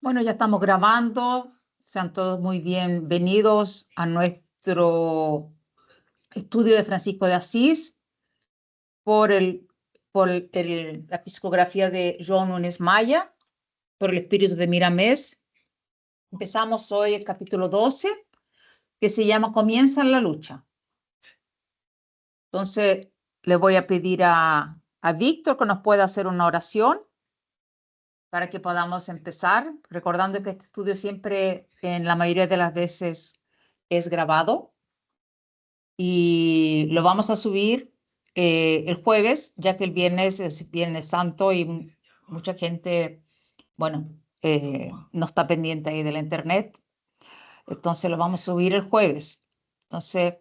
Bueno, ya estamos grabando. Sean todos muy bienvenidos a nuestro estudio de Francisco de Asís por la psicografía de João Nunes Maya, por el espíritu de Miramés. Empezamos hoy el capítulo 12, que se llama Comienza la lucha. Entonces, le voy a pedir a Víctor que nos pueda hacer una oración para que podamos empezar, recordando que este estudio siempre, en la mayoría de las veces, es grabado y lo vamos a subir el jueves, ya que el viernes es Viernes Santo y mucha gente, bueno, no está pendiente ahí de la internet, entonces lo vamos a subir el jueves. Entonces,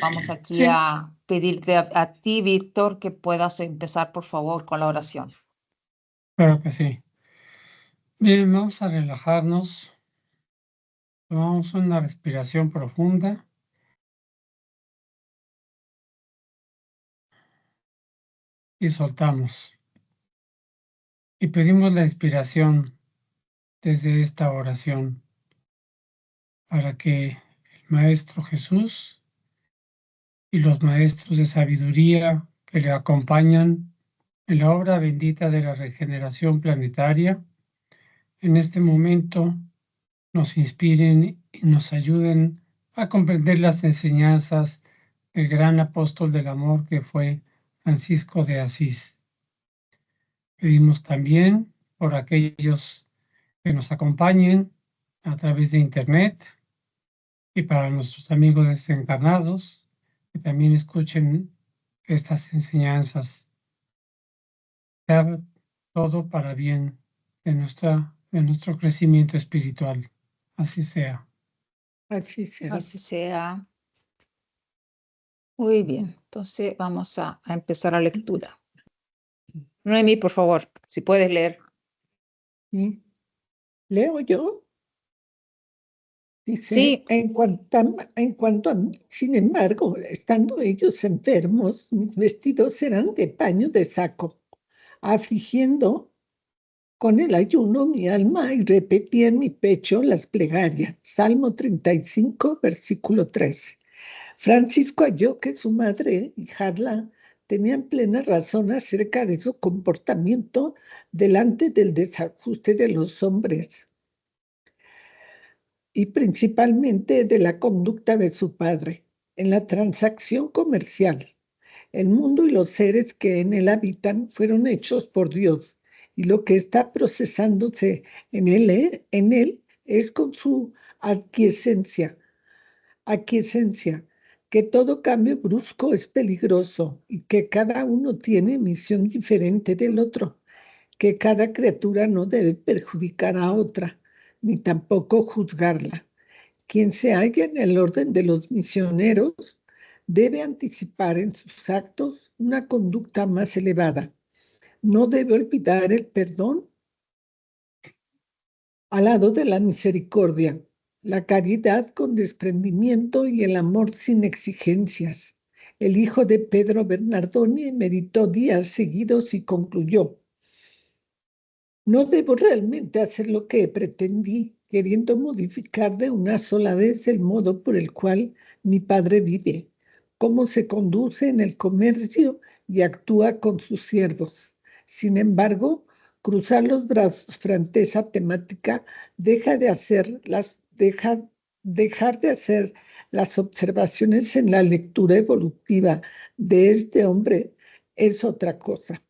vamos aquí Sí, a pedirte a ti, Víctor, que puedas empezar, por favor, con la oración. claro que sí. Bien, vamos a relajarnos. Tomamos una respiración profunda. Y soltamos. Y pedimos la inspiración desde esta oración para que el Maestro Jesús y los maestros de sabiduría que le acompañan en la obra bendita de la regeneración planetaria, en este momento nos inspiren y nos ayuden a comprender las enseñanzas del gran apóstol del amor que fue Francisco de Asís. Pedimos también por aquellos que nos acompañen a través de Internet y para nuestros amigos desencarnados que también escuchen estas enseñanzas. Sea todo para bien de nuestro crecimiento espiritual. Así sea. Así será. Así sea. Muy bien, entonces vamos a empezar la lectura. Noemí, por favor, si puedes leer. ¿Sí? ¿Leo yo? Dice, Sí. en cuanto a mí, sin embargo, estando ellos enfermos, mis vestidos eran de paño de saco, afligiendo con el ayuno mi alma y repetía en mi pecho las plegarias. Salmo 35, versículo 13. Francisco halló que su madre y Jarla tenían plena razón acerca de su comportamiento delante del desajuste de los hombres y principalmente de la conducta de su padre en la transacción comercial. El mundo y los seres que en él habitan fueron hechos por Dios, y lo que está procesándose en él es con su aquiescencia, que todo cambio brusco es peligroso y que cada uno tiene misión diferente del otro, que cada criatura no debe perjudicar a otra, ni tampoco juzgarla. Quien se halla en el orden de los misioneros debe anticipar en sus actos una conducta más elevada. No debe olvidar el perdón al lado de la misericordia, la caridad con desprendimiento y el amor sin exigencias. El hijo de Pedro Bernardoni meditó días seguidos y concluyó: no debo realmente hacer lo que pretendí, queriendo modificar de una sola vez el modo por el cual mi padre vive, cómo se conduce en el comercio y actúa con sus siervos. Sin embargo, cruzar los brazos frente a esa temática dejar de hacer las observaciones en la lectura evolutiva de este hombre es otra cosa.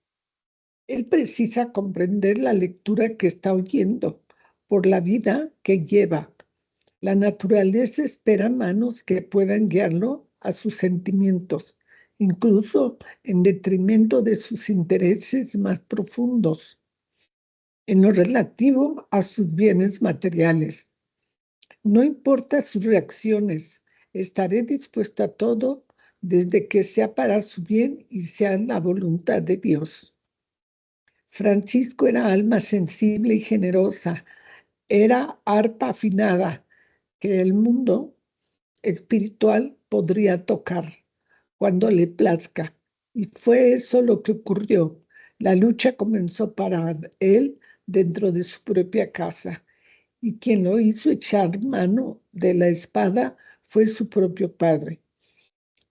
Él precisa comprender la lectura que está oyendo por la vida que lleva. La naturaleza espera manos que puedan guiarlo a sus sentimientos, incluso en detrimento de sus intereses más profundos, en lo relativo a sus bienes materiales. No importa sus reacciones, estaré dispuesto a todo desde que sea para su bien y sea la voluntad de Dios. Francisco era alma sensible y generosa, era arpa afinada que el mundo espiritual podría tocar cuando le plazca. Y fue eso lo que ocurrió. La lucha comenzó para él dentro de su propia casa, y quien lo hizo echar mano de la espada fue su propio padre.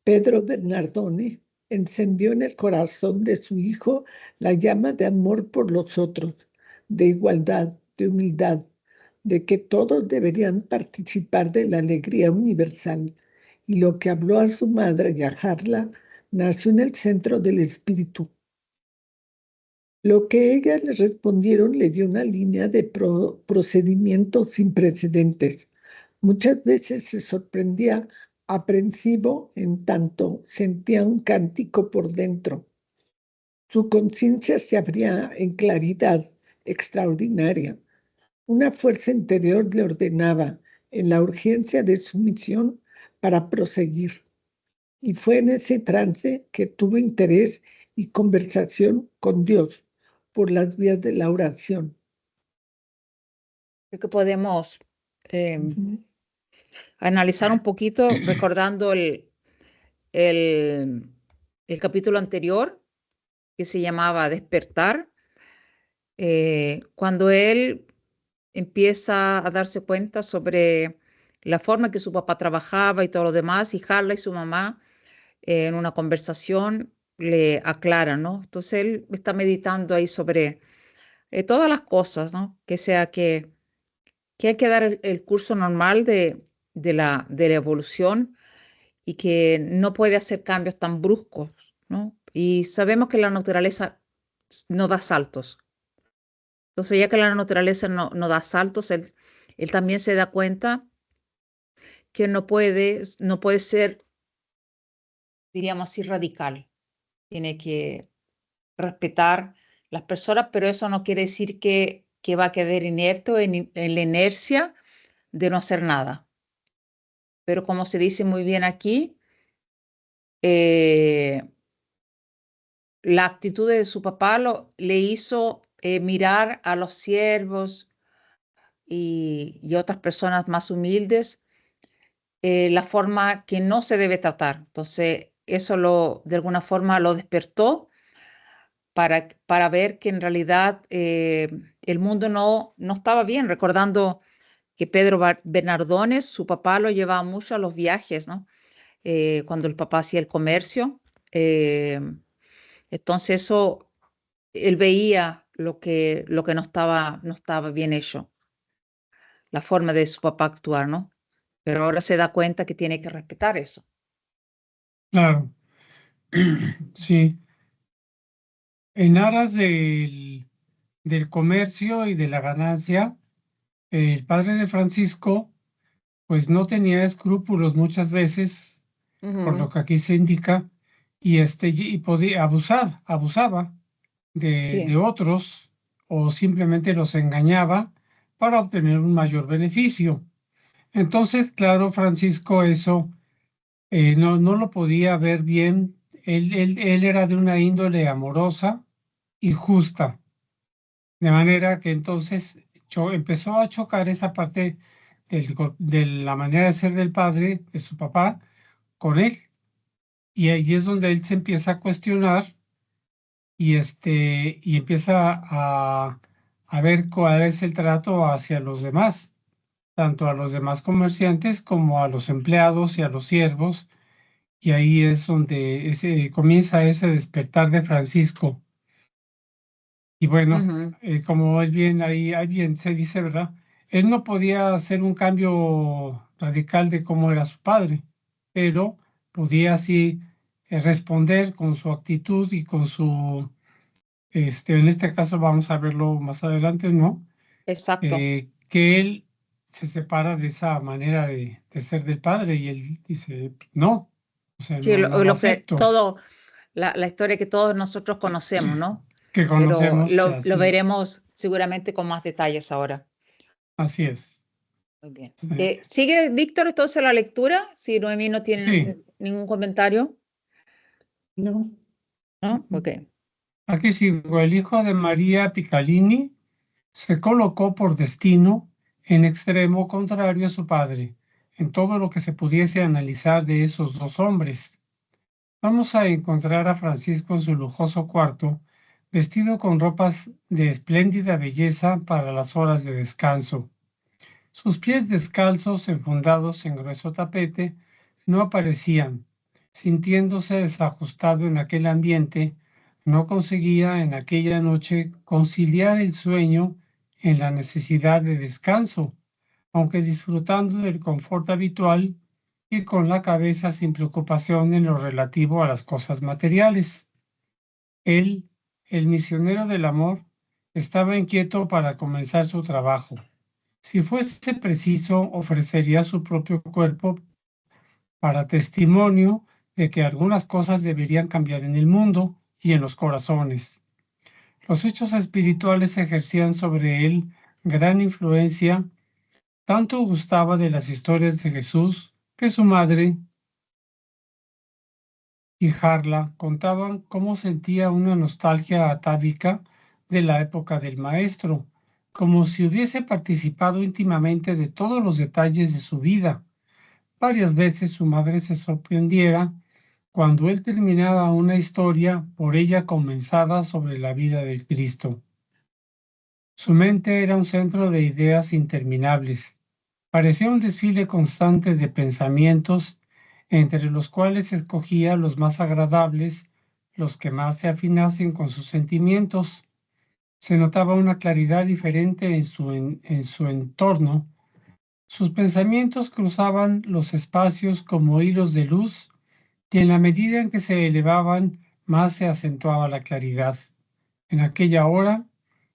Pedro Bernardone encendió en el corazón de su hijo la llama de amor por los otros, de igualdad, de humildad, de que todos deberían participar de la alegría universal. Y lo que habló a su madre y a Jarla nació en el centro del espíritu. Lo que ellas le respondieron le dio una línea de procedimiento sin precedentes. Muchas veces se sorprendía aprensivo en tanto sentía un cántico por dentro. Su conciencia se abría en claridad extraordinaria. Una fuerza interior le ordenaba en la urgencia de su misión para proseguir. Y fue en ese trance que tuvo interés y conversación con Dios por las vías de la oración. Creo que podemos analizar un poquito recordando el capítulo anterior que se llamaba Despertar, cuando él empieza a darse cuenta sobre la forma que su papá trabajaba y todo lo demás, y Jarla y su mamá en una conversación le aclaran, ¿no? Entonces él está meditando ahí sobre todas las cosas, ¿no? Que sea que hay que dar el curso normal de la evolución y que no puede hacer cambios tan bruscos, ¿no? Y sabemos que la naturaleza no da saltos. Entonces, ya que la naturaleza no da saltos, él también se da cuenta que no puede ser, diríamos así, radical. Tiene que respetar las personas, pero eso no quiere decir que va a quedar inerte o en la inercia de no hacer nada. Pero como se dice muy bien aquí, la actitud de su papá le hizo mirar a los siervos y otras personas más humildes la forma que no se debe tratar. Entonces, eso de alguna forma lo despertó para ver que en realidad el mundo no estaba bien, recordando que Pedro Bernardones, su papá lo llevaba mucho a los viajes, ¿no? Cuando el papá hacía el comercio. Entonces eso, él veía lo que no estaba bien hecho, la forma de su papá actuar, ¿no? Pero ahora se da cuenta que tiene que respetar eso. Claro, sí. En aras del comercio y de la ganancia, el padre de Francisco, pues no tenía escrúpulos muchas veces, por lo que aquí se indica, y podía abusaba de Sí. otros o simplemente los engañaba para obtener un mayor beneficio. Entonces, claro, Francisco eso no lo podía ver bien. Él era de una índole amorosa y justa, de manera que entonces empezó a chocar esa parte de la manera de ser del padre, de su papá, con él. Y ahí es donde él se empieza a cuestionar y empieza a ver cuál es el trato hacia los demás, tanto a los demás comerciantes como a los empleados y a los siervos. Y ahí es donde comienza ese despertar de Francisco. Y bueno, como es bien ahí bien se dice, ¿verdad? Él no podía hacer un cambio radical de cómo era su padre, pero podía así responder con su actitud y con su, en este caso vamos a verlo más adelante, ¿no? Exacto. Que él se separa de esa manera de ser del padre y él dice, no, o sea, Sí, no lo que acepto, la historia que todos nosotros conocemos, ¿no? que Pero conocemos y lo así es, veremos seguramente con más detalles ahora. así es. Muy bien. Sí. ¿Sigue Víctor entonces la lectura? Si Noemí no tiene Sí. ningún comentario, No. ¿no? Ok. Aquí sigo, el hijo de María Piccolini se colocó por destino en extremo contrario a su padre, en todo lo que se pudiese analizar de esos dos hombres. Vamos a encontrar a Francisco en su lujoso cuarto, vestido con ropas de espléndida belleza para las horas de descanso. Sus pies descalzos, enfundados en grueso tapete, no aparecían. Sintiéndose desajustado en aquel ambiente, no conseguía en aquella noche conciliar el sueño en la necesidad de descanso, aunque disfrutando del confort habitual y con la cabeza sin preocupación en lo relativo a las cosas materiales. Él, el misionero del amor, estaba inquieto para comenzar su trabajo. Si fuese preciso, ofrecería su propio cuerpo para testimonio de que algunas cosas deberían cambiar en el mundo y en los corazones. Los hechos espirituales ejercían sobre él gran influencia. Tanto gustaba de las historias de Jesús que su madre y Harla contaban cómo sentía una nostalgia atávica de la época del maestro, como si hubiese participado íntimamente de todos los detalles de su vida. Varias veces su madre se sorprendiera cuando él terminaba una historia por ella comenzada sobre la vida del Cristo. Su mente era un centro de ideas interminables. Parecía un desfile constante de pensamientos, entre los cuales escogía los más agradables, los que más se afinasen con sus sentimientos. Se notaba una claridad diferente en su entorno. Sus pensamientos cruzaban los espacios como hilos de luz, y en la medida en que se elevaban, más se acentuaba la claridad. En aquella hora,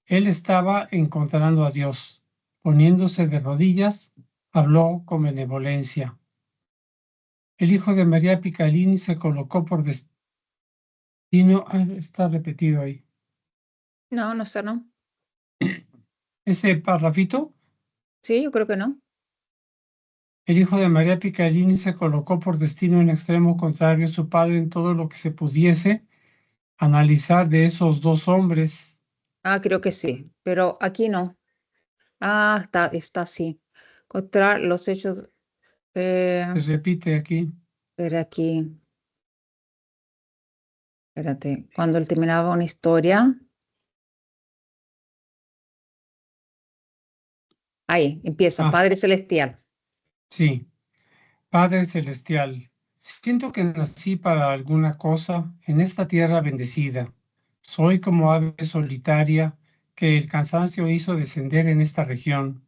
él estaba encontrando a Dios. Poniéndose de rodillas, habló con benevolencia. El hijo de María Picalini se colocó por destino. Está repetido ahí. No, no sé, no. Ese parrafito. Sí, yo creo que no. El hijo de María Picalini se colocó por destino en extremo contrario a su padre en todo lo que se pudiese analizar de esos dos hombres. Ah, creo que sí, pero aquí no. Ah, está así. Contra los hechos. Se repite aquí. Espera aquí. Espérate. Cuando él terminaba una historia. Ahí, empieza. Padre Celestial. Sí. Padre Celestial, siento que nací para alguna cosa en esta tierra bendecida. Soy como ave solitaria que el cansancio hizo descender en esta región.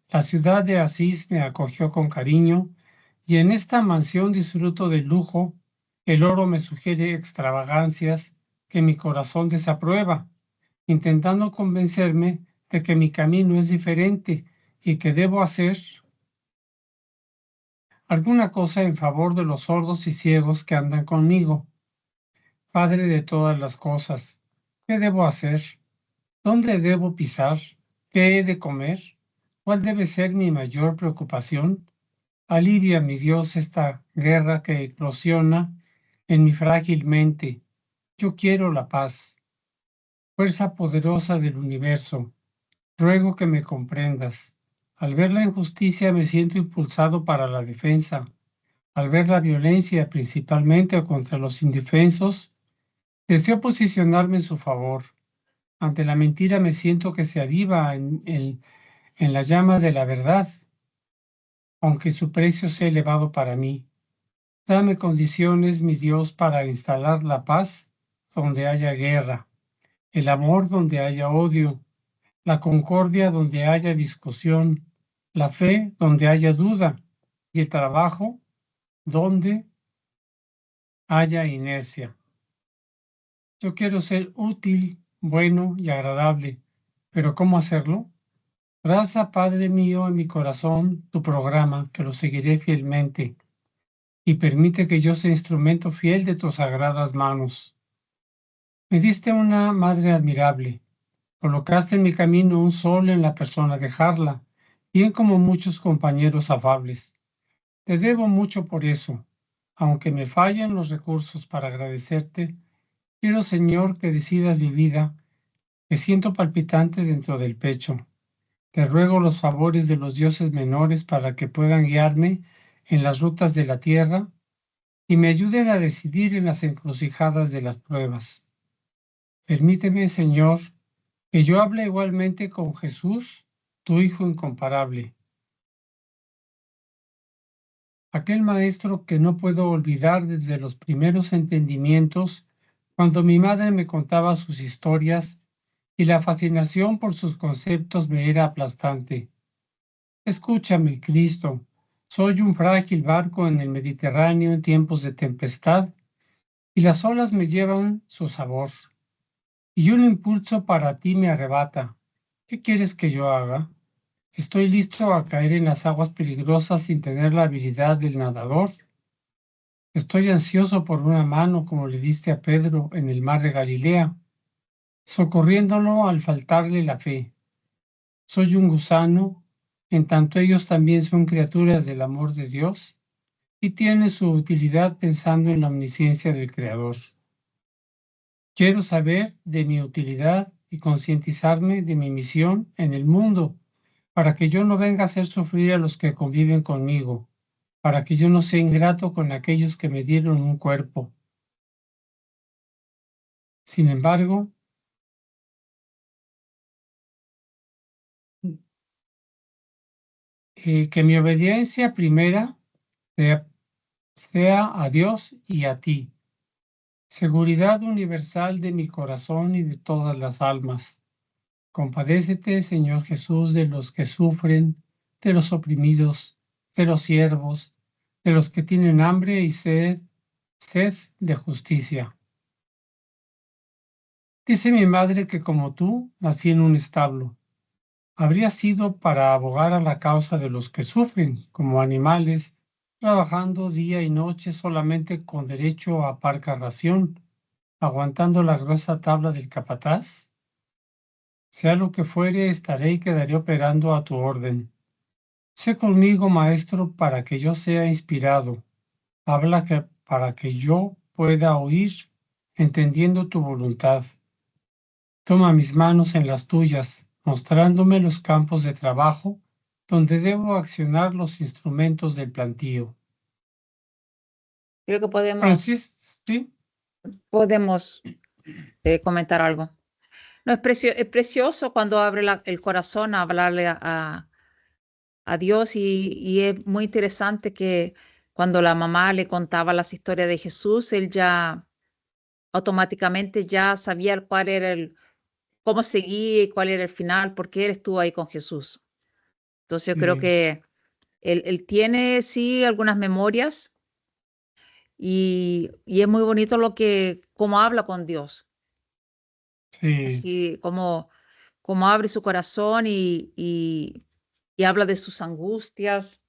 La ciudad de Asís me acogió con cariño y en esta mansión disfruto del lujo. El oro me sugiere extravagancias que mi corazón desaprueba, intentando convencerme de que mi camino es diferente y que debo hacer alguna cosa en favor de los sordos y ciegos que andan conmigo. Padre de todas las cosas, ¿qué debo hacer? ¿Dónde debo pisar? ¿Qué he de comer? ¿Cuál debe ser mi mayor preocupación? Alivia, mi Dios, esta guerra que eclosiona en mi frágil mente. Yo quiero la paz. Fuerza poderosa del universo, ruego que me comprendas. Al ver la injusticia me siento impulsado para la defensa. Al ver la violencia, principalmente contra los indefensos, deseo posicionarme en su favor. Ante la mentira me siento que se aviva en la llama de la verdad, aunque su precio sea elevado para mí. Dame condiciones, mi Dios, para instalar la paz donde haya guerra, el amor donde haya odio, la concordia donde haya discusión, la fe donde haya duda y el trabajo donde haya inercia. Yo quiero ser útil, bueno y agradable, pero ¿cómo hacerlo? Traza, Padre mío, en mi corazón tu programa, que lo seguiré fielmente, y permite que yo sea instrumento fiel de tus sagradas manos. Me diste una madre admirable, colocaste en mi camino un sol en la persona de Harla, bien como muchos compañeros afables. Te debo mucho por eso, aunque me fallen los recursos para agradecerte. Quiero, Señor, que decidas mi vida, que siento palpitantes dentro del pecho. Te ruego los favores de los dioses menores para que puedan guiarme en las rutas de la tierra y me ayuden a decidir en las encrucijadas de las pruebas. Permíteme, Señor, que yo hable igualmente con Jesús, tu Hijo incomparable. Aquel maestro que no puedo olvidar desde los primeros entendimientos, cuando mi madre me contaba sus historias y la fascinación por sus conceptos me era aplastante. Escúchame, Cristo, soy un frágil barco en el Mediterráneo en tiempos de tempestad y las olas me llevan su sabor. Y un impulso para ti me arrebata. ¿Qué quieres que yo haga? Estoy listo a caer en las aguas peligrosas sin tener la habilidad del nadador. Estoy ansioso por una mano como le diste a Pedro en el mar de Galilea, socorriéndolo al faltarle la fe. Soy un gusano, en tanto ellos también son criaturas del amor de Dios y tienen su utilidad pensando en la omnisciencia del Creador. Quiero saber de mi utilidad y concientizarme de mi misión en el mundo, para que yo no venga a hacer sufrir a los que conviven conmigo, para que yo no sea ingrato con aquellos que me dieron un cuerpo. Sin embargo, que mi obediencia primera sea a Dios y a ti, seguridad universal de mi corazón y de todas las almas. Compadécete, Señor Jesús, de los que sufren, de los oprimidos, de los siervos, de los que tienen hambre y sed de justicia. Dice mi madre que como tú nací en un establo. Habría sido para abogar a la causa de los que sufren, como animales, trabajando día y noche solamente con derecho a parca ración, aguantando la gruesa tabla del capataz. Sea lo que fuere, estaré y quedaré operando a tu orden. Sé conmigo, maestro, para que yo sea inspirado. Habla para que yo pueda oír, entendiendo tu voluntad. Toma mis manos en las tuyas, mostrándome los campos de trabajo donde debo accionar los instrumentos del plantío. Creo que Francis, ¿sí? podemos comentar algo. No, es precioso cuando abre el corazón a hablarle a Dios y es muy interesante que cuando la mamá le contaba las historias de Jesús, él ya automáticamente ya sabía cuál era cómo seguía y cuál era el final, porque él estuvo ahí con Jesús. Entonces yo creo Sí, que él tiene sí algunas memorias y es muy bonito cómo habla con Dios, sí, así como abre su corazón y habla de sus angustias,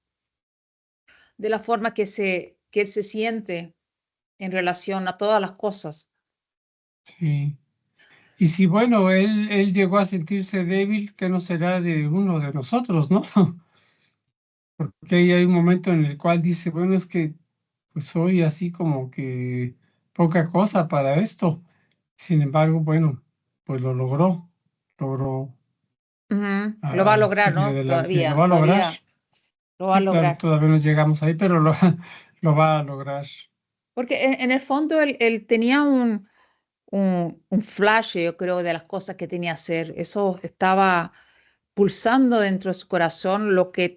de la forma que él se siente en relación a todas las cosas. sí. Y si, bueno, él llegó a sentirse débil, ¿qué no será de uno de nosotros, no? Porque ahí hay un momento en el cual dice, bueno, es que pues soy así como que poca cosa para esto. Sin embargo, bueno, pues lo logró Ujú. Lo va a a lograr, seguir ¿no? adelante. ¿Lo va a lograr? Todavía lo va a Sí, claro, lograr. todavía no llegamos ahí, pero lo va a lograr. Porque en el fondo él tenía un flash, yo creo, de las cosas que tenía que hacer. Eso estaba pulsando dentro de su corazón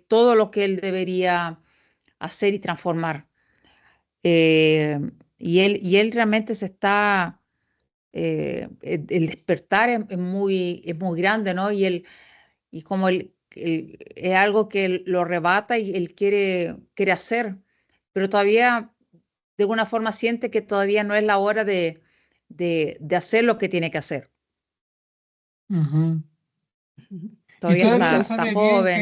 todo lo que él debería hacer y transformar. Eh, y él realmente el despertar es muy grande, ¿no? Y como es algo que él lo arrebata y él quiere hacer, pero todavía de alguna forma siente que todavía no es la hora de hacer lo que tiene que hacer. Ujú. Y Todavía todavía no está sabe bien joven,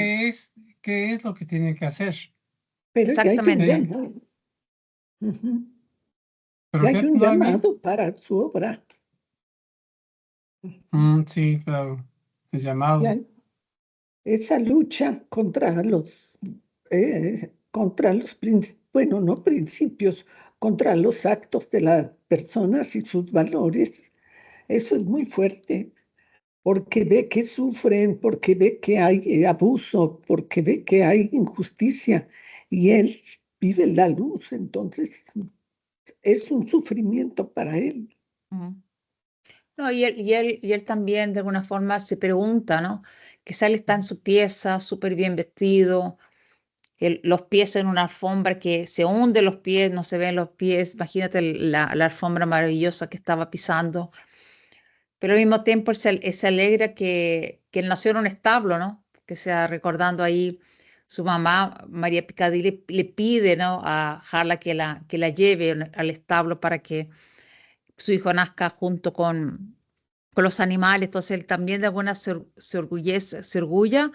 qué es lo que tiene que hacer. Pero ya hay un exactamente. llamado. Ujú. ¿Pero Ya hay qué? un ¿No hay bien? llamado para su obra. Sí, claro, el Ya llamado. hay esa lucha contra los, bueno, no principios, contra los actos de las personas y sus valores. Eso es muy fuerte, porque ve que sufren, porque ve que hay abuso, porque ve que hay injusticia y él vive la luz, entonces es un sufrimiento para él. Ujú. No, y él también de alguna forma se pregunta, ¿no? Quizá él está en su pieza, súper bien vestido, los pies en una alfombra que se hunde los pies, no se ven los pies. Imagínate la alfombra maravillosa que estaba pisando. Pero al mismo tiempo él se alegra que él nació en un establo, ¿no? Que sea recordando ahí su mamá, María Picadilly, le pide, ¿no? A Harla que la lleve al establo para que su hijo nazca junto con los animales. Entonces él también de alguna se orgulla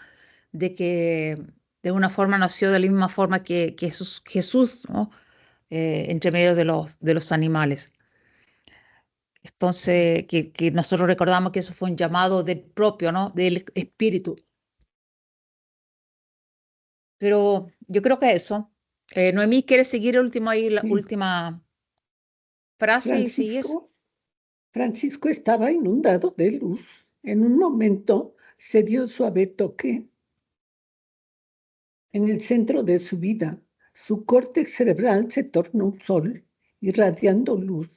de que de alguna forma nació de la misma forma que Jesús, ¿no? Entre medio de los animales. Entonces, que nosotros recordamos que eso fue un llamado del propio, ¿no? Del Espíritu. Pero yo creo que eso. Noemí, ¿quieres seguir el último ahí, la Sí. última frase y sigues? Francisco estaba inundado de luz. En un momento se dio suave toque en el centro de su vida. Su córtex cerebral se tornó un sol, irradiando luz.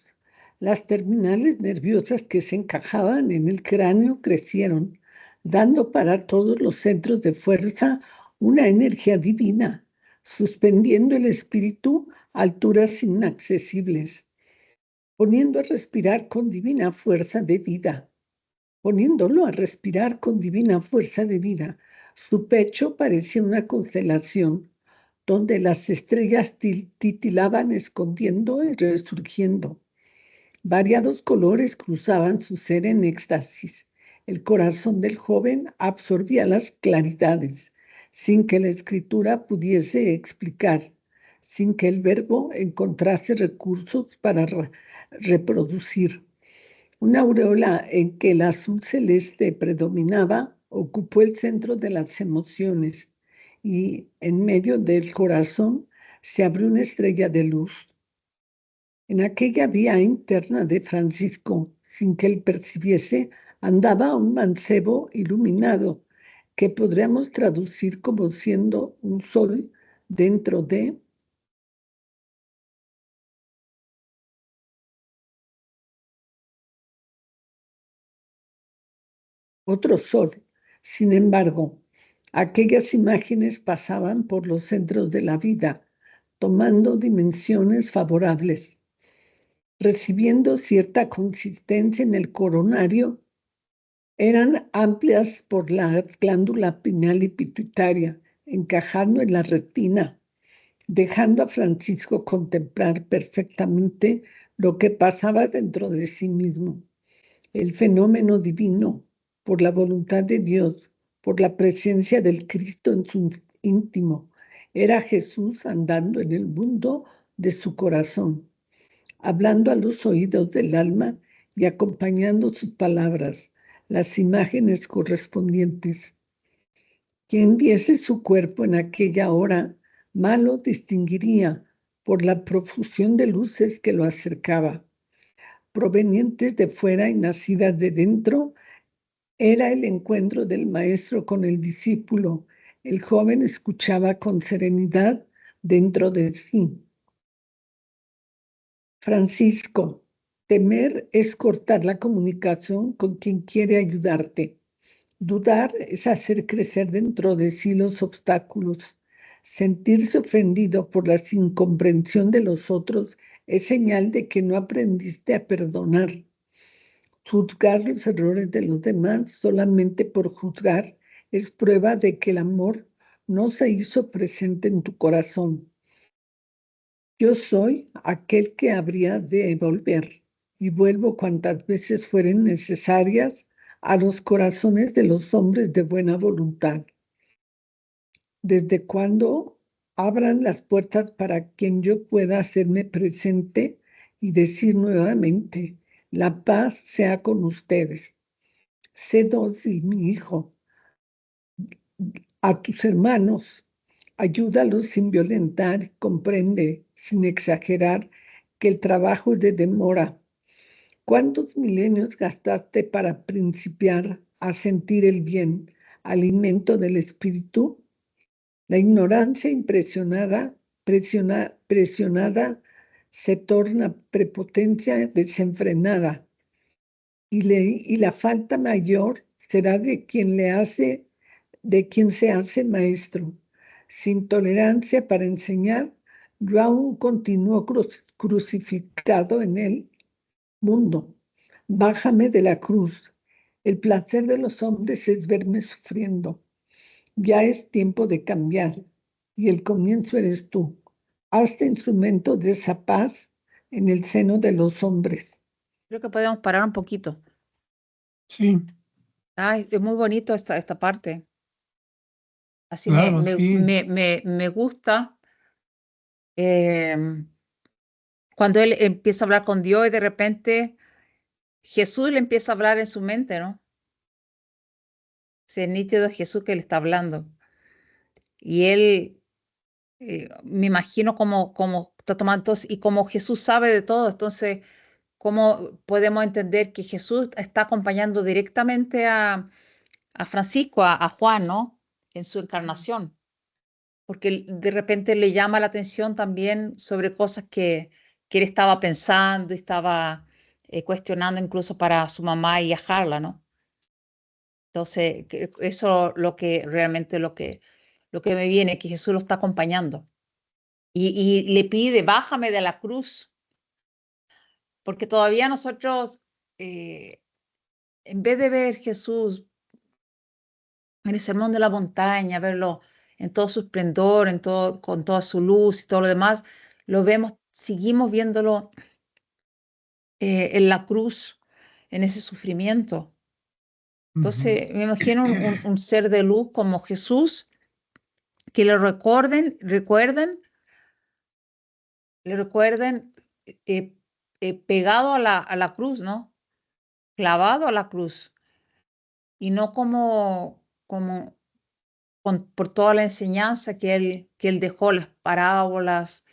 Las terminales nerviosas que se encajaban en el cráneo crecieron, dando para todos los centros de fuerza una energía divina, suspendiendo el espíritu a alturas inaccesibles, poniendo a respirar con divina fuerza de vida, poniéndolo a respirar con divina fuerza de vida. Su pecho parecía una constelación donde las estrellas titilaban escondiendo y resurgiendo. Variados colores cruzaban su ser en éxtasis. El corazón del joven absorbía las claridades, sin que la escritura pudiese explicar, sin que el verbo encontrase recursos para reproducir. Una aureola en que el azul celeste predominaba ocupó el centro de las emociones y en medio del corazón se abrió una estrella de luz. En aquella vía interna de Francisco, sin que él percibiese, andaba un mancebo iluminado, que podríamos traducir como siendo un sol dentro de otro sol. Sin embargo, aquellas imágenes pasaban por los centros de la vida, tomando dimensiones favorables, recibiendo cierta consistencia en el coronario. Eran amplias por la glándula pineal y pituitaria, encajando en la retina, dejando a Francisco contemplar perfectamente lo que pasaba dentro de sí mismo. El fenómeno divino, por la voluntad de Dios, por la presencia del Cristo en su íntimo, era Jesús andando en el mundo de su corazón, hablando a los oídos del alma y acompañando sus palabras, las imágenes correspondientes. Quien viese su cuerpo en aquella hora, mal lo distinguiría por la profusión de luces que lo acercaba, provenientes de fuera y nacidas de dentro. Era el encuentro del maestro con el discípulo. El joven escuchaba con serenidad dentro de sí. Francisco, temer es cortar la comunicación con quien quiere ayudarte. Dudar es hacer crecer dentro de sí los obstáculos. Sentirse ofendido por la incomprensión de los otros es señal de que no aprendiste a perdonar. Juzgar los errores de los demás solamente por juzgar es prueba de que el amor no se hizo presente en tu corazón. Yo soy aquel que habría de volver y vuelvo cuantas veces fueren necesarias a los corazones de los hombres de buena voluntad. ¿Desde cuándo abran las puertas para quien yo pueda hacerme presente y decir nuevamente, la paz sea con ustedes? Sé dócil, mi hijo, a tus hermanos, ayúdalos sin violentar y comprende, sin exagerar, que el trabajo es de demora. ¿Cuántos milenios gastaste para principiar a sentir el bien, alimento del espíritu? La ignorancia presionada, se torna prepotencia desenfrenada y la falta mayor será de quien se hace maestro. Sin tolerancia para enseñar, yo aún continúo crucificado en el mundo. Bájame de la cruz. El placer de los hombres es verme sufriendo. Ya es tiempo de cambiar y el comienzo eres tú. Hazte instrumento de esa paz en el seno de los hombres. Creo que podemos parar un poquito. Sí, Ay, es muy bonito esta parte. Así claro, sí. me gusta cuando él empieza a hablar con Dios y de repente Jesús le empieza a hablar en su mente, ¿no? Es nítido Jesús que le está hablando. Y él, me imagino cómo está tomando entonces, y como Jesús sabe de todo, entonces, ¿cómo podemos entender que Jesús está acompañando directamente a Francisco, a Juan, ¿no? En su encarnación? Porque de repente le llama la atención también sobre cosas que él estaba pensando y estaba cuestionando incluso para su mamá y a Jarla, ¿no? Entonces, eso lo que realmente lo que me viene, que Jesús lo está acompañando. Y le pide, bájame de la cruz, porque todavía nosotros, eh, en vez de ver Jesús en el sermón de la montaña, verlo en todo su esplendor, con toda su luz y todo lo demás, lo vemos, seguimos viéndolo en la cruz, en ese sufrimiento. Entonces, me imagino un ser de luz como Jesús, que le recuerden pegado a la cruz, ¿no? Clavado a la cruz, y no por toda la enseñanza que él dejó, las parábolas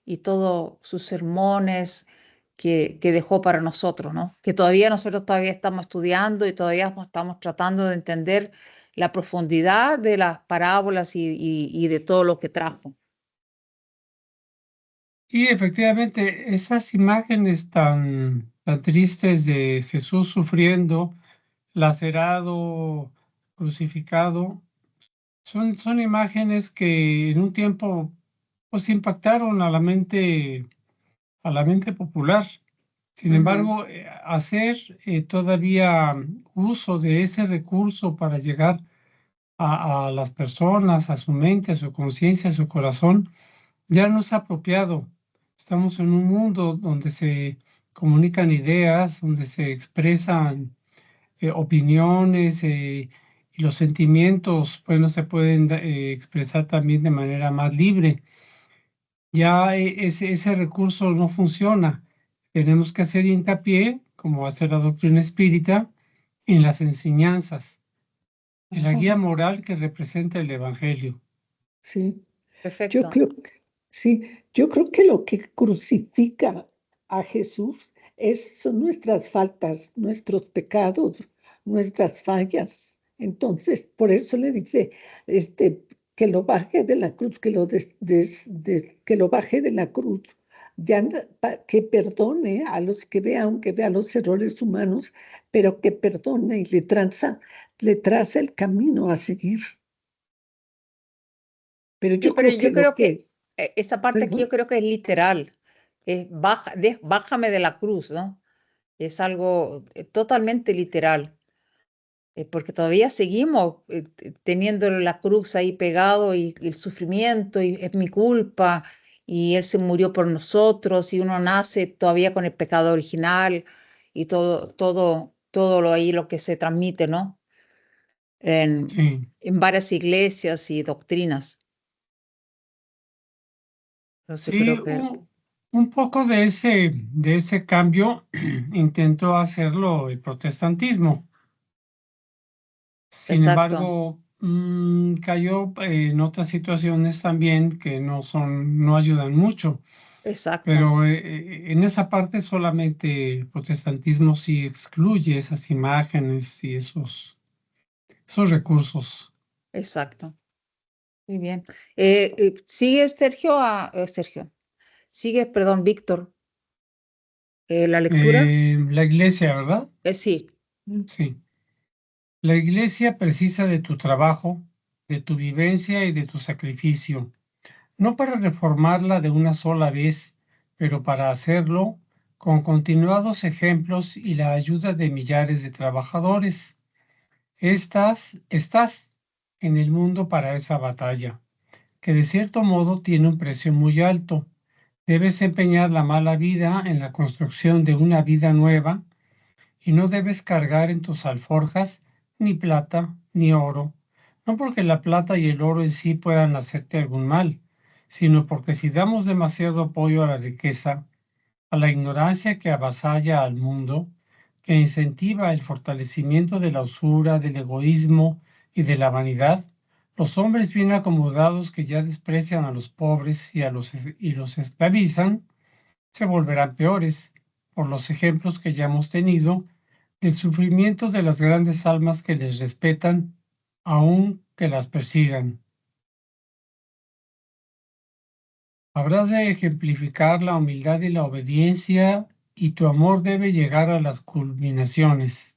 y todos sus sermones que dejó para nosotros, ¿no? Que nosotros todavía estamos estudiando y todavía estamos tratando de entender la profundidad de las parábolas y de todo lo que trajo. Sí, efectivamente, esas imágenes tan tristes de Jesús sufriendo, lacerado, crucificado, son imágenes que en un tiempo pues impactaron a la mente popular. Sin embargo, hacer todavía uso de ese recurso para llegar a las personas, a su mente, a su conciencia, a su corazón, ya no es apropiado. Estamos en un mundo donde se comunican ideas, donde se expresan opiniones y los sentimientos, bueno, se pueden expresar también de manera más libre. Ya ese recurso no funciona. Tenemos que hacer hincapié, como hace la doctrina espírita, en las enseñanzas, en la guía moral que representa el Evangelio. Sí, yo Perfecto. creo que, sí, yo creo que lo que crucifica a Jesús son nuestras faltas, nuestros pecados, nuestras fallas. Entonces, por eso le dice, que lo baje de la cruz, que lo baje de la cruz, que perdone a los que vea, aunque vea los errores humanos, pero que perdone y le traza el camino a seguir. Pero Sí, yo pero creo que yo creo que esa parte aquí yo perdón, creo que es literal. Bájame de la cruz, ¿no? Es algo totalmente literal, porque todavía seguimos teniendo la cruz ahí pegado y el sufrimiento y es mi culpa y Él se murió por nosotros y uno nace todavía con el pecado original y todo lo ahí lo que se transmite, ¿no? Sí, En varias iglesias y doctrinas. Entonces sí, creo que un poco de ese cambio intentó hacerlo el protestantismo. Sin exacto, embargo, cayó en otras situaciones también que no ayudan mucho. exacto, Pero en esa parte solamente el protestantismo sí excluye esas imágenes y esos recursos. exacto. Muy bien. Sigue Sergio, Sergio. Sigue, perdón, Víctor. la lectura. La iglesia, ¿verdad? Sí. Sí. La iglesia precisa de tu trabajo, de tu vivencia y de tu sacrificio, no para reformarla de una sola vez, pero para hacerlo con continuados ejemplos y la ayuda de millares de trabajadores. Estás en el mundo para esa batalla, que de cierto modo tiene un precio muy alto. Debes empeñar la mala vida en la construcción de una vida nueva y no debes cargar en tus alforjas ni plata ni oro, no porque la plata y el oro en sí puedan hacerte algún mal, sino porque si damos demasiado apoyo a la riqueza, a la ignorancia que avasalla al mundo, que incentiva el fortalecimiento de la usura, del egoísmo y de la vanidad, los hombres bien acomodados que ya desprecian a los pobres y los esclavizan, se volverán peores por los ejemplos que ya hemos tenido del sufrimiento de las grandes almas que les respetan, aun que las persigan. Habrás de ejemplificar la humildad y la obediencia, y tu amor debe llegar a las culminaciones.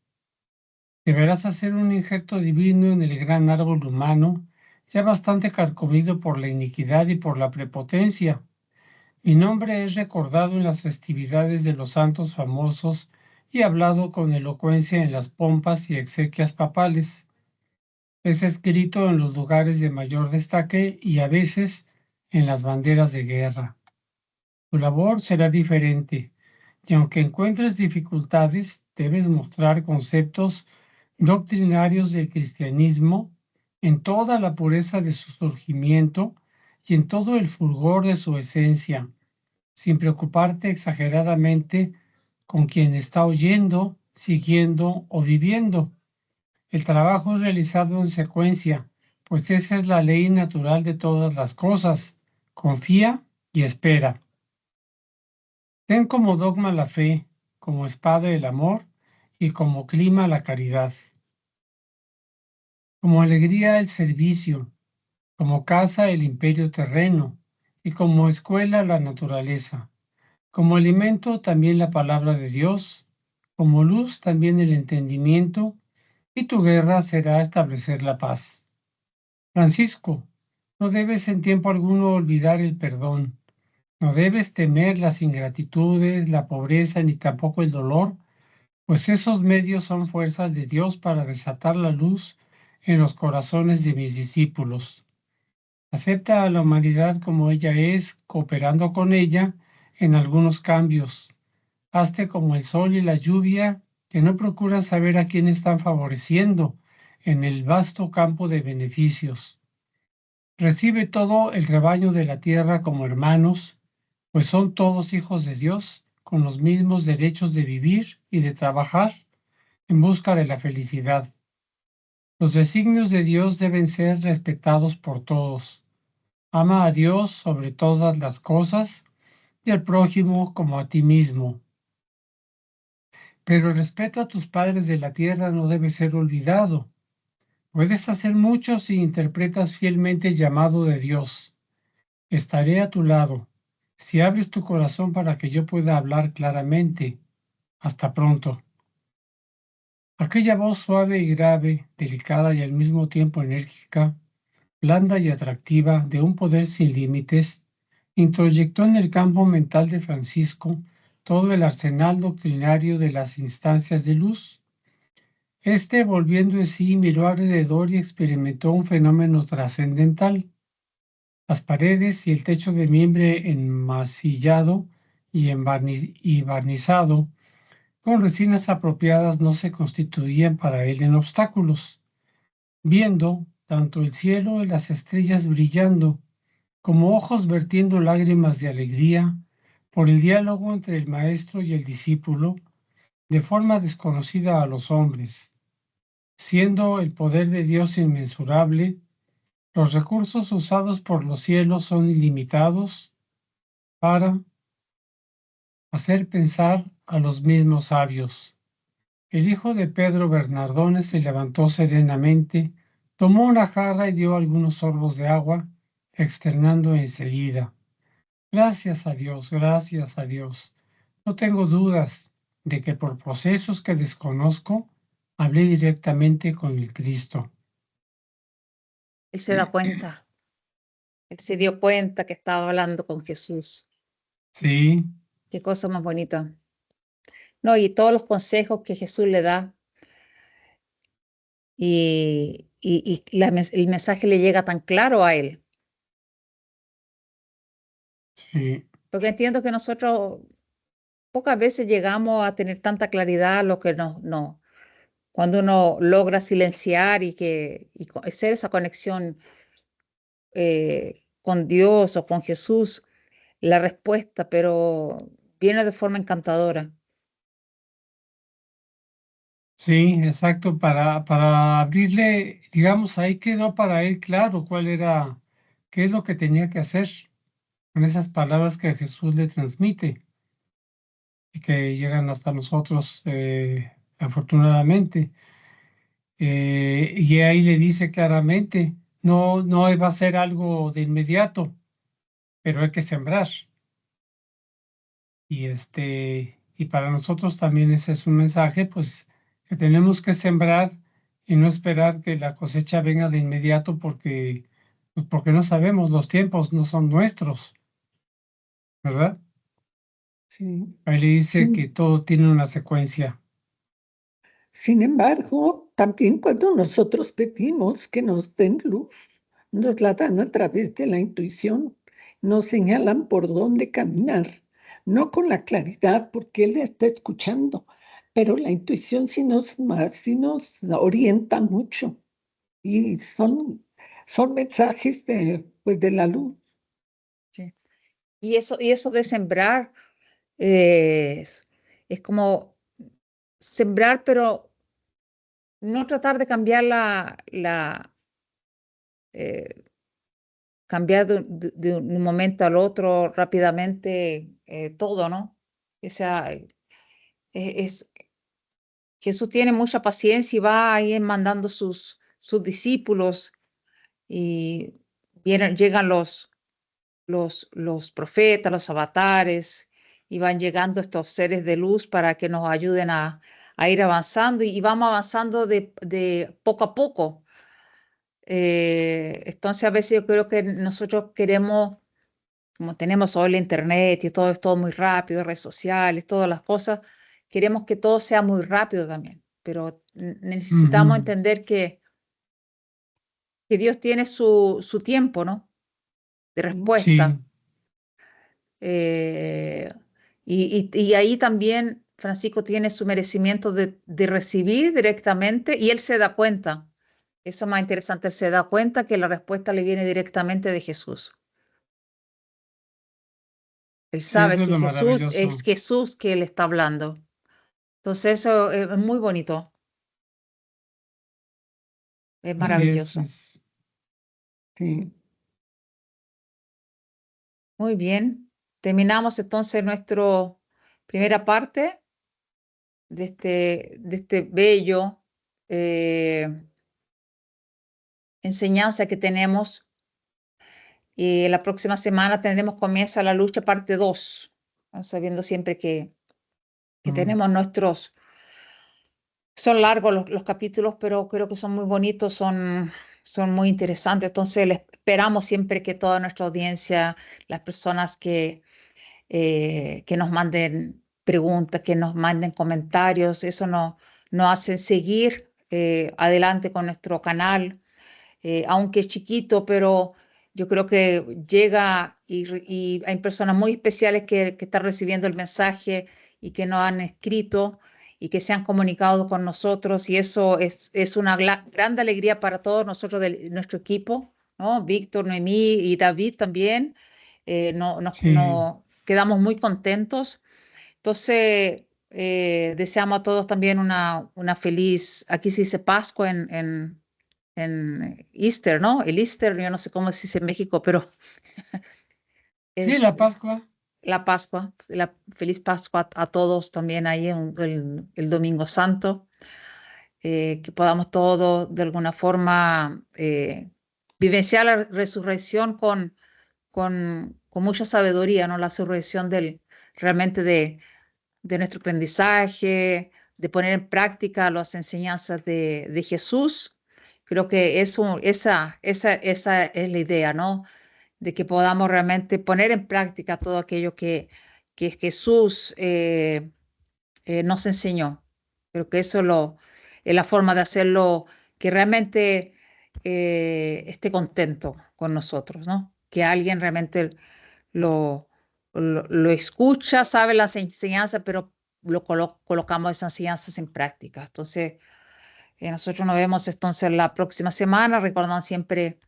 Deberás hacer un injerto divino en el gran árbol humano, ya bastante carcomido por la iniquidad y por la prepotencia. Mi nombre es recordado en las festividades de los santos famosos y hablado con elocuencia en las pompas y exequias papales. Es escrito en los lugares de mayor destaque y a veces en las banderas de guerra. Tu labor será diferente, y aunque encuentres dificultades, debes mostrar conceptos doctrinarios del cristianismo en toda la pureza de su surgimiento y en todo el fulgor de su esencia, sin preocuparte exageradamente con quien está oyendo, siguiendo o viviendo. El trabajo es realizado en secuencia, pues esa es la ley natural de todas las cosas. Confía y espera. Ten como dogma la fe, como espada el amor y como clima la caridad. Como alegría el servicio, como casa el imperio terreno y como escuela la naturaleza. Como alimento también la palabra de Dios, como luz también el entendimiento, y tu guerra será establecer la paz. Francisco, no debes en tiempo alguno olvidar el perdón, no debes temer las ingratitudes, la pobreza, ni tampoco el dolor, pues esos medios son fuerzas de Dios para desatar la luz en los corazones de mis discípulos. Acepta a la humanidad como ella es, cooperando con ella en algunos cambios. Hazte como el sol y la lluvia, que no procuran saber a quién están favoreciendo en el vasto campo de beneficios. Recibe todo el rebaño de la tierra como hermanos, pues son todos hijos de Dios, con los mismos derechos de vivir y de trabajar en busca de la felicidad. Los designios de Dios deben ser respetados por todos. Ama a Dios sobre todas las cosas y al prójimo como a ti mismo. Pero el respeto a tus padres de la tierra no debe ser olvidado. Puedes hacer mucho si interpretas fielmente el llamado de Dios. Estaré a tu lado, si abres tu corazón para que yo pueda hablar claramente. Hasta pronto. Aquella voz suave y grave, delicada y al mismo tiempo enérgica, blanda y atractiva, de un poder sin límites, introyectó en el campo mental de Francisco todo el arsenal doctrinario de las instancias de luz. Este, volviendo en sí, miró alrededor y experimentó un fenómeno trascendental. Las paredes y el techo de mimbre enmasillado y barnizado con resinas apropiadas no se constituían para él en obstáculos. Viendo tanto el cielo y las estrellas brillando, como ojos vertiendo lágrimas de alegría por el diálogo entre el maestro y el discípulo, de forma desconocida a los hombres, siendo el poder de Dios inmensurable. Los recursos usados por los cielos son ilimitados para hacer pensar a los mismos sabios. El hijo de Pedro Bernardone se levantó serenamente, tomó una jarra y dio algunos sorbos de agua, externando enseguida: gracias a Dios, No tengo dudas de que por procesos que desconozco, hablé directamente con el Cristo. Él se da cuenta, él se dio cuenta que estaba hablando con Jesús. Sí, Qué cosa más bonita. No, y todos los consejos que Jesús le da y el mensaje le llega tan claro a él. sí, Porque entiendo que nosotros pocas veces llegamos a tener tanta claridad lo que no, cuando uno logra silenciar y hacer esa conexión con Dios o con Jesús, la respuesta, pero viene de forma encantadora. sí, exacto, para abrirle, digamos, ahí quedó para él claro qué es lo que tenía que hacer con esas palabras que Jesús le transmite y que llegan hasta nosotros, afortunadamente. Y ahí le dice claramente, no va a ser algo de inmediato, pero hay que sembrar. Y para nosotros también ese es un mensaje, pues, que tenemos que sembrar y no esperar que la cosecha venga de inmediato pues, porque no sabemos, los tiempos no son nuestros, ¿verdad? Sí. Ahí le dice que Sin, todo tiene una secuencia. sin embargo, también cuando nosotros pedimos que nos den luz, nos la dan a través de la intuición, nos señalan por dónde caminar, no con la claridad, porque Él está escuchando, pero la intuición sí nos orienta mucho y son mensajes pues de la luz. Sí. Y eso de sembrar eh, es como sembrar, pero no tratar de cambiar eh, cambiar de un momento al otro rápidamente todo, ¿no? O sea, Jesús tiene mucha paciencia y va ahí mandando sus discípulos y llegan los profetas, los avatares, y van llegando estos seres de luz para que nos ayuden a ir avanzando y vamos avanzando de poco a poco. Entonces a veces yo creo que nosotros queremos, como tenemos hoy la internet y todo es todo muy rápido, redes sociales, todas las cosas, queremos que todo sea muy rápido también, pero necesitamos Ujú. entender que Dios tiene su tiempo, ¿no? De Sí, respuesta. Eh, y ahí también Francisco tiene su merecimiento de recibir directamente y él se da cuenta. Eso es más interesante, él se da cuenta que la respuesta le viene directamente de Jesús. Él sí, sabe eso es que lo Jesús es maravilloso. Jesús que él está hablando. Entonces eso es muy bonito, es Sí, Así maravilloso. sí. Muy bien. Terminamos entonces nuestra primera parte de este bello enseñanza que tenemos. Y la próxima semana comienza la lucha parte 2, sabiendo siempre que Mm. tenemos son largos los capítulos, pero creo que son muy bonitos, son muy interesantes. Entonces, esperamos siempre que toda nuestra audiencia, las personas que nos manden preguntas, que nos manden comentarios, eso nos hace seguir adelante con nuestro canal, aunque es chiquito, pero yo creo que llega y hay personas muy especiales que están recibiendo el mensaje y que nos han escrito y que se han comunicado con nosotros y eso es una grande alegría para todos nosotros de nuestro equipo, ¿no? Víctor, Noemí y David también. Sí, Quedamos muy contentos. Entonces, deseamos a todos también una feliz, aquí se dice Pascua en Easter, ¿no? El Easter, yo no sé cómo se dice en México, pero sí, es la Pascua. la Pascua, la feliz Pascua a todos también ahí en el Domingo Santo, que podamos todos de alguna forma vivenciar la resurrección con mucha sabiduría, ¿no? La resurrección realmente de nuestro aprendizaje, de poner en práctica las enseñanzas de Jesús. Creo que esa es la idea, ¿no? De que podamos realmente poner en práctica todo aquello que Jesús nos enseñó. Creo que eso es la forma de hacerlo, que realmente esté contento con nosotros, ¿no? Que alguien realmente lo escucha, sabe las enseñanzas, pero colocamos esas enseñanzas en práctica. Entonces, nosotros nos vemos entonces la próxima semana. Recordando siempre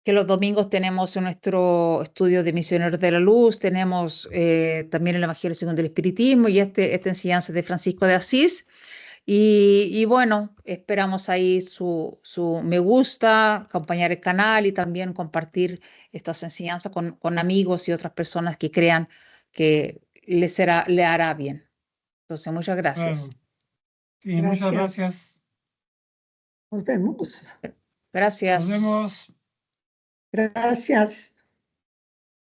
que los domingos tenemos nuestro estudio de Misioneros de la Luz, tenemos también el Evangelio según el Espiritismo y esta enseñanza de Francisco de Asís. Y bueno, esperamos ahí su me gusta, acompañar el canal y también compartir estas enseñanzas con amigos y otras personas que crean que le hará bien. Entonces, muchas gracias. Claro. Sí, muchas Gracias. gracias. Nos vemos. Gracias. Nos vemos. Gracias.